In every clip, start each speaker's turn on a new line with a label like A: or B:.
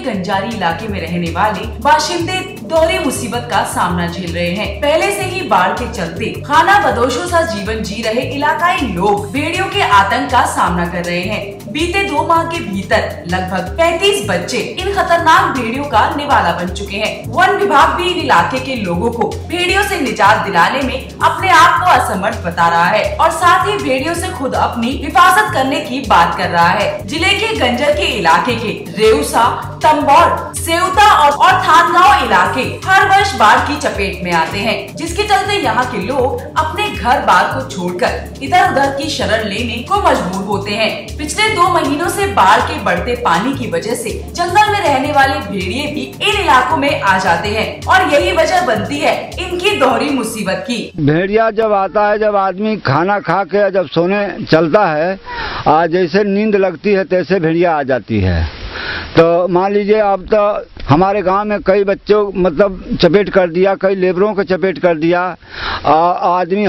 A: गंजारी इलाके में रहने वाले बाशिंदे दोहरी मुसीबत का सामना झेल रहे हैं। पहले से ही बाढ़ के चलते खाना बदोशों सा जीवन जी रहे इलाकाई लोग भेड़ियों के आतंक का सामना कर रहे हैं। बीते 2 माह के भीतर लगभग 35 बच्चे इन खतरनाक भेड़ियों का निवाला बन चुके हैं। वन विभाग भी इन इलाके के लोगों को भेड़ियों से निजात दिलाने में अपने आप को असमर्थ बता रहा है और साथ ही भेड़ियों से खुद अपनी हिफाजत करने की बात कर रहा है। जिले के गंजर के इलाके के रेउसा, तंबौर, सेवता और थानगांव इलाके हर वर्ष बाढ़ की चपेट में आते हैं, जिसके चलते यहाँ के लोग अपने घर बार को छोड़कर इधर उधर की शरण लेने को मजबूर होते हैं। पिछले 2 महीनों से बाढ़ के बढ़ते पानी की वजह से जंगल में रहने वाले भेड़िए भी इन इलाकों में आ जाते हैं और यही वजह बनती है इनकी दोहरी मुसीबत की।
B: भेड़िया जब आता है, जब आदमी खाना खा के जब सोने चलता है, जैसे नींद लगती है तैसे भेड़िया आ जाती है। तो मान लीजिए अब तो हमारे गांव में कई बच्चों मतलब चपेट कर दिया, कई लेबरों को चपेट कर दिया।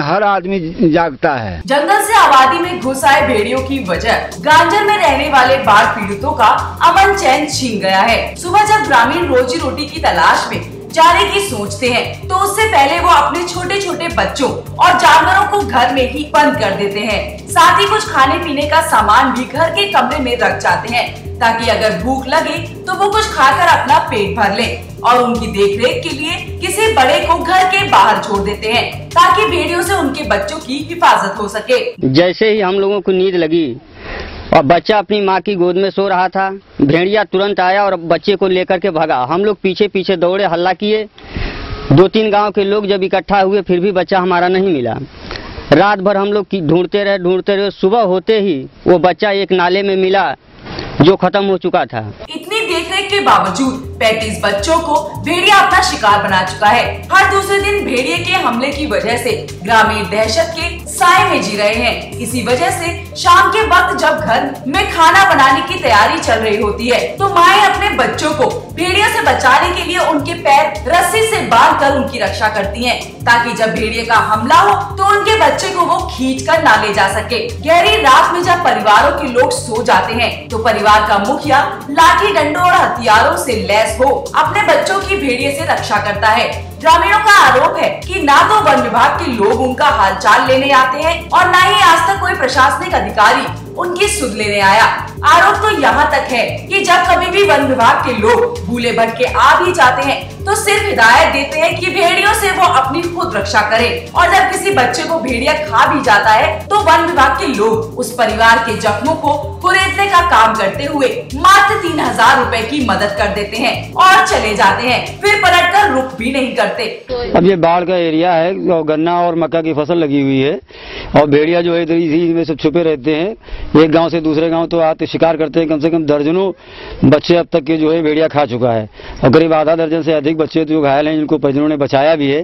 B: हर आदमी जागता है।
A: जंगल से आबादी में घुस आए भेड़ियों की वजह गांजर में रहने वाले बाढ़ पीड़ितों का अमन चैन छीन गया है। सुबह जब ग्रामीण रोजी रोटी की तलाश में जाने की सोचते हैं तो उससे पहले वो अपने छोटे छोटे बच्चों और जानवरों को घर में ही बंद कर देते हैं। साथ ही कुछ खाने पीने का सामान भी घर के कमरे में रख जाते हैं ताकि अगर भूख लगे तो वो कुछ खाकर अपना पेट भर ले और उनकी देखरेख के लिए किसी बड़े को घर के बाहर छोड़ देते हैं ताकि भेड़ियों से उनके बच्चों की हिफाजत हो सके।
C: जैसे ही हम लोगों को नींद लगी और बच्चा अपनी माँ की गोद में सो रहा था, भेड़िया तुरंत आया और बच्चे को लेकर के भागा। हम लोग पीछे पीछे दौड़े, हल्ला किए। 2-3 गांव के लोग जब इकट्ठा हुए फिर भी बच्चा हमारा नहीं मिला। रात भर हम लोग ढूंढते रहे। सुबह होते ही वो बच्चा एक नाले में मिला जो खत्म हो चुका था।
A: इतनी देखरेख के बावजूद 35 बच्चों को भेड़िया अपना शिकार बना चुका है। हर दूसरे दिन भेड़िए के हमले की वजह से ग्रामीण दहशत के साए में जी रहे हैं। इसी वजह से शाम के वक्त जब घर में खाना बनाने की तैयारी चल रही होती है तो माएं अपने बच्चों को भेड़िया से बचाने के लिए उनके पैर रस्सी से बांधकर उनकी रक्षा करती हैं ताकि जब भेड़िए का हमला हो तो उनके बच्चे को वो खींच कर ना ले जा सके। गहरी रात में जब परिवारों के लोग सो जाते हैं तो परिवार का मुखिया लाठी डंडों और हथियारों से लैस हो अपने बच्चों की भेड़िए से रक्षा करता है। ग्रामीणों का आरोप है कि ना तो वन विभाग के लोग उनका हालचाल लेने आते हैं और न ही आज तक कोई प्रशासनिक अधिकारी उनकी सुध लेने आया। आरोप तो यहाँ तक है कि जब कभी भी वन विभाग के लोग भूले भटके आ भी जाते हैं तो सिर्फ हिदायत देते हैं कि भेड़ियों से वो अपनी खुद रक्षा करें और जब किसी बच्चे को भेड़िया खा भी जाता है तो वन विभाग के लोग उस परिवार के जख्मों को कुरेदने का काम करते हुए मात्र 3000 रुपए की मदद कर देते हैं और चले जाते हैं, फिर पलटकर रुख भी नहीं करते।
C: अब ये बाढ़ का एरिया है और गन्ना और मक्का की फसल लगी हुई है और भेड़िया जो है इसी में सब छुपे रहते हैं। एक गांव से दूसरे गांव तो आते शिकार करते हैं। कम से कम दर्जनों बच्चे अब तक के जो है भेड़िया खा चुका है और करीब आधा दर्जन से अधिक बच्चे जो घायल हैं जिनको परिजनों ने बचाया भी है,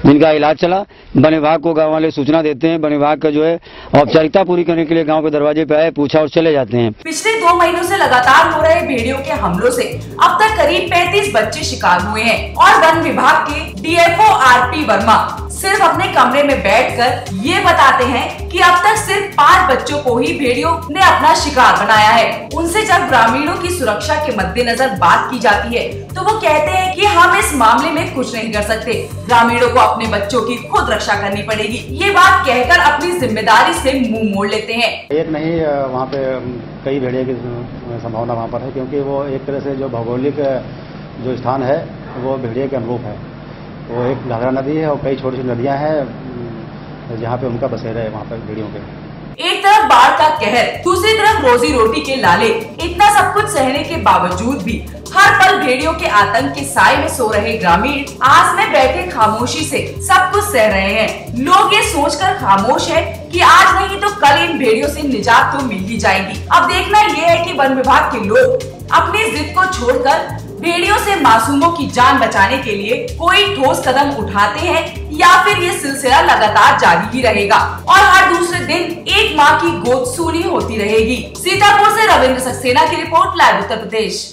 C: जिनका इलाज चला। वन विभाग को गाँव वाले सूचना देते हैं। वन विभाग का जो है औपचारिकता पूरी करने के लिए गाँव के दरवाजे पे आए, पूछा और चले जाते हैं।
A: पिछले 2 महीनों से लगातार हो रहे भेड़ियों के हमलों से अब तक करीब 35 बच्चे शिकार हुए हैं और वन विभाग के DFO RP वर्मा सिर्फ अपने कमरे में बैठकर ये बताते हैं कि अब तक सिर्फ 5 बच्चों को ही भेड़ियों ने अपना शिकार बनाया है। उनसे जब ग्रामीणों की सुरक्षा के मद्देनजर बात की जाती है तो वो कहते हैं कि हम इस मामले में कुछ नहीं कर सकते, ग्रामीणों को अपने बच्चों की खुद रक्षा करनी पड़ेगी। ये बात कहकर अपनी जिम्मेदारी से मुंह मोड़ लेते हैं।
D: एक नहीं, वहाँ पे कई भेड़िया की संभावना वहाँ पर है क्योंकि वो एक तरह से जो भौगोलिक जो स्थान है वो भेड़िया के अनुरूप है। वो एक घाघरा नदी है और कई छोटी छोटी नदियां हैं जहाँ पे उनका बसेरा है वहाँ पर भेड़ियों के।
A: एक तरफ बाढ़ का कहर, दूसरी तरफ रोजी रोटी के लाले। इतना सब कुछ सहने के बावजूद भी हर पल भेड़ियों के आतंक के साए में सो रहे ग्रामीण आस में बैठे खामोशी से सब कुछ सह रहे हैं। लोग ये सोचकर खामोश है कि आज नहीं तो कल इन भेड़ियों से निजात तो मिल ही जाएगी। अब देखना ये है कि वन विभाग के लोग अपनी जिद को छोड़कर भेड़ियों से मासूमों की जान बचाने के लिए कोई ठोस कदम उठाते हैं या फिर ये सिलसिला लगातार जारी ही रहेगा और हर दूसरे दिन एक माँ की गोद सूनी होती रहेगी। सीतापुर से रविंद्र सक्सेना की रिपोर्ट, लाइव उत्तर प्रदेश।